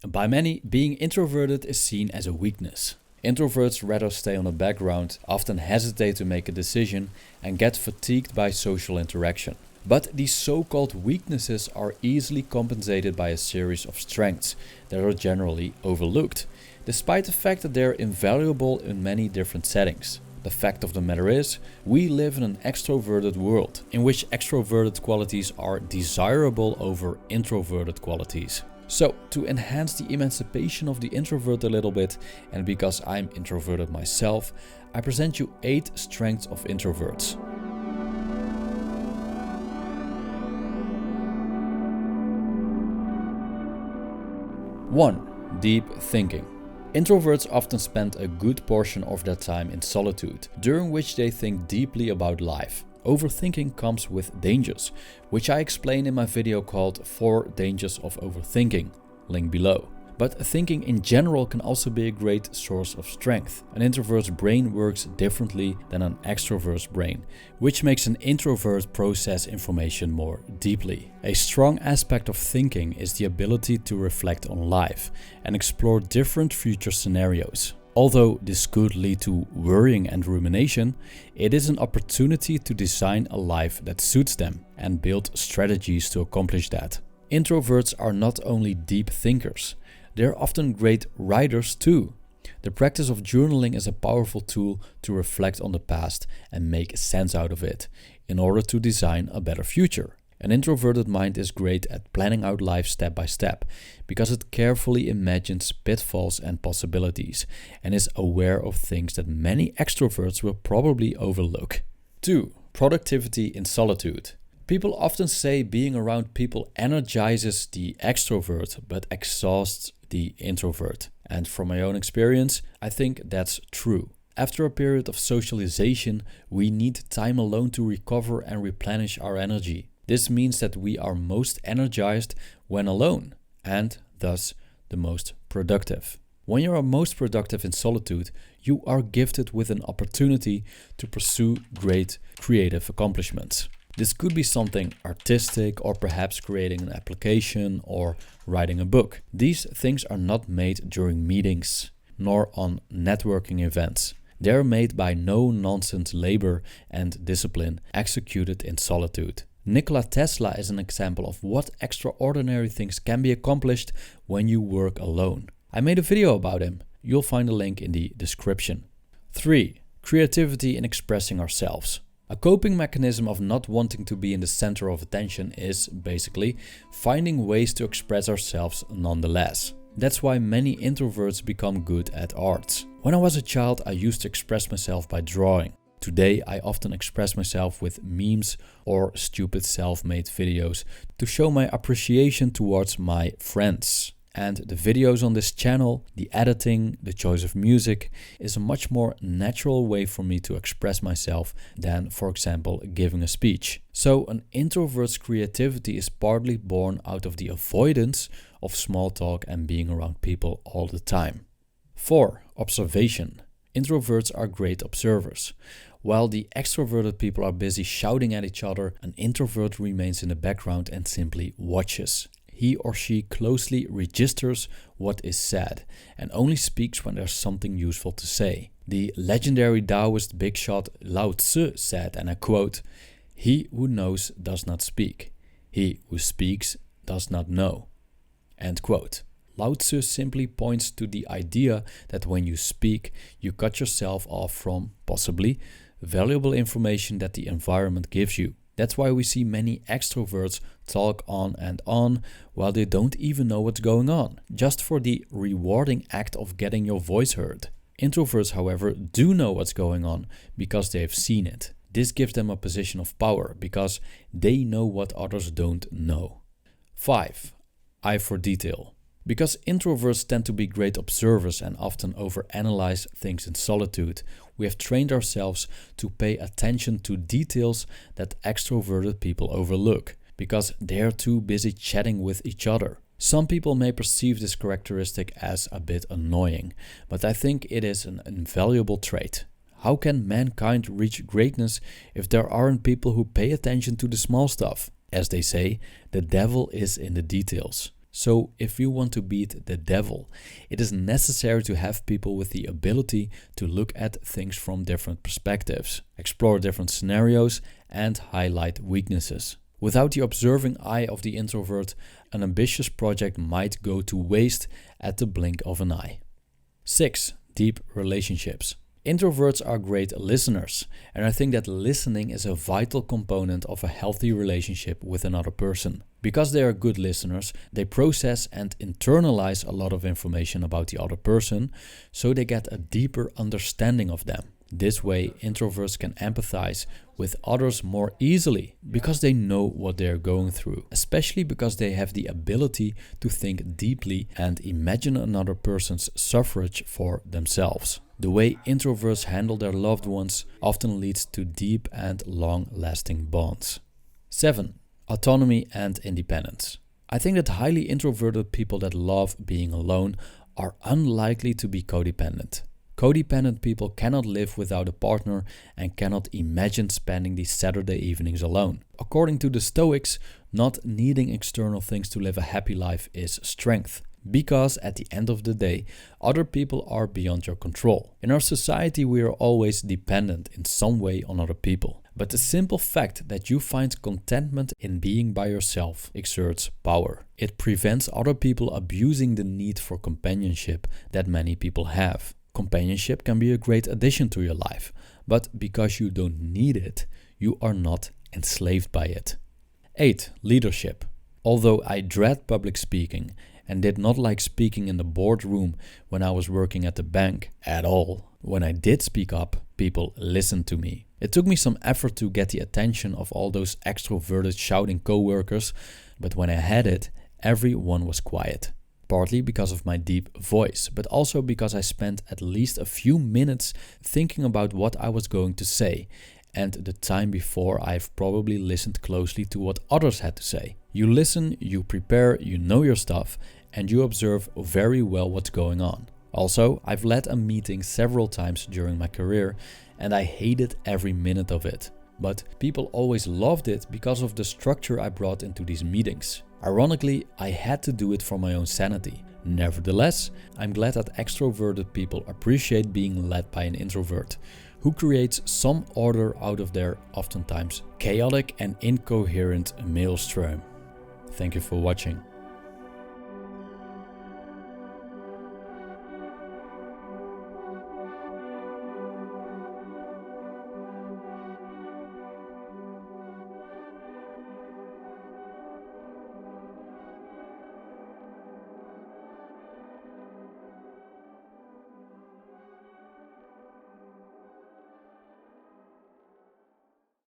By many, being introverted is seen as a weakness. Introverts rather stay on the background, often hesitate to make a decision, and get fatigued by social interaction. But these so-called weaknesses are easily compensated by a series of strengths that are generally overlooked, despite the fact that they are invaluable in many different settings. The fact of the matter is, we live in an extroverted world, in which extroverted qualities are desirable over introverted qualities. So, to enhance the emancipation of the introvert a little bit, and because I'm introverted myself, I present you 8 strengths of introverts. 1. Deep thinking. Introverts often spend a good portion of their time in solitude, during which they think deeply about life. Overthinking comes with dangers, which I explain in my video called 4 Dangers of Overthinking, link below. But thinking in general can also be a great source of strength. An introvert's brain works differently than an extrovert's brain, which makes an introvert process information more deeply. A strong aspect of thinking is the ability to reflect on life and explore different future scenarios. Although this could lead to worrying and rumination, it is an opportunity to design a life that suits them and build strategies to accomplish that. Introverts are not only deep thinkers, they're often great writers too. The practice of journaling is a powerful tool to reflect on the past and make sense out of it, in order to design a better future. An introverted mind is great at planning out life step by step, because it carefully imagines pitfalls and possibilities, and is aware of things that many extroverts will probably overlook. 2. Productivity in solitude. People often say being around people energizes the extrovert but exhausts the introvert. And from my own experience, I think that's true. After a period of socialization, we need time alone to recover and replenish our energy. This means that we are most energized when alone, and thus the most productive. When you are most productive in solitude, you are gifted with an opportunity to pursue great creative accomplishments. This could be something artistic, or perhaps creating an application or writing a book. These things are not made during meetings, nor on networking events. They are made by no-nonsense labor and discipline executed in solitude. Nikola Tesla is an example of what extraordinary things can be accomplished when you work alone. I made a video about him. You'll find a link in the description. 3. Creativity in expressing ourselves. A coping mechanism of not wanting to be in the center of attention is, basically, finding ways to express ourselves nonetheless. That's why many introverts become good at arts. When I was a child, I used to express myself by drawing. Today, I often express myself with memes or stupid self-made videos to show my appreciation towards my friends. And the videos on this channel, the editing, the choice of music is a much more natural way for me to express myself than, for example, giving a speech. So an introvert's creativity is partly born out of the avoidance of small talk and being around people all the time. 4. Observation. Introverts are great observers. While the extroverted people are busy shouting at each other, an introvert remains in the background and simply watches. He or she closely registers what is said and only speaks when there's something useful to say. The legendary Taoist big shot Lao Tzu said, and I quote, "He who knows does not speak. He who speaks does not know." End quote. Lao Tzu simply points to the idea that when you speak, you cut yourself off from, possibly, valuable information that the environment gives you. That's why we see many extroverts talk on and on while they don't even know what's going on, just for the rewarding act of getting your voice heard. Introverts, however, do know what's going on because they've seen it. This gives them a position of power because they know what others don't know. 5. Eye for detail. Because introverts tend to be great observers and often overanalyze things in solitude, we have trained ourselves to pay attention to details that extroverted people overlook, because they're too busy chatting with each other. Some people may perceive this characteristic as a bit annoying, but I think it is an invaluable trait. How can mankind reach greatness if there aren't people who pay attention to the small stuff? As they say, the devil is in the details. So if you want to beat the devil, it is necessary to have people with the ability to look at things from different perspectives, explore different scenarios, and highlight weaknesses. Without the observing eye of the introvert, an ambitious project might go to waste at the blink of an eye. 6. Deep relationships. Introverts are great listeners, and I think that listening is a vital component of a healthy relationship with another person. Because they are good listeners, they process and internalize a lot of information about the other person, so they get a deeper understanding of them. This way, introverts can empathize with others more easily because they know what they are going through, especially because they have the ability to think deeply and imagine another person's suffrage for themselves. The way introverts handle their loved ones often leads to deep and long-lasting bonds. 7. Autonomy and independence. I think that highly introverted people that love being alone are unlikely to be codependent. Codependent people cannot live without a partner and cannot imagine spending these Saturday evenings alone. According to the Stoics, not needing external things to live a happy life is strength. Because at the end of the day, other people are beyond your control. In our society, we are always dependent in some way on other people. But the simple fact that you find contentment in being by yourself exerts power. It prevents other people abusing the need for companionship that many people have. Companionship can be a great addition to your life, but because you don't need it, you are not enslaved by it. 8. Leadership. Although I dread public speaking and did not like speaking in the boardroom when I was working at the bank at all, when I did speak up, people listened to me. It took me some effort to get the attention of all those extroverted shouting coworkers, but when I had it, everyone was quiet. Partly because of my deep voice, but also because I spent at least a few minutes thinking about what I was going to say, and the time before I've probably listened closely to what others had to say. You listen, you prepare, you know your stuff, and you observe very well what's going on. Also, I've led a meeting several times during my career, and I hated every minute of it. But people always loved it because of the structure I brought into these meetings. Ironically, I had to do it for my own sanity. Nevertheless, I'm glad that extroverted people appreciate being led by an introvert, who creates some order out of their oftentimes chaotic and incoherent maelstrom. Thank you for watching.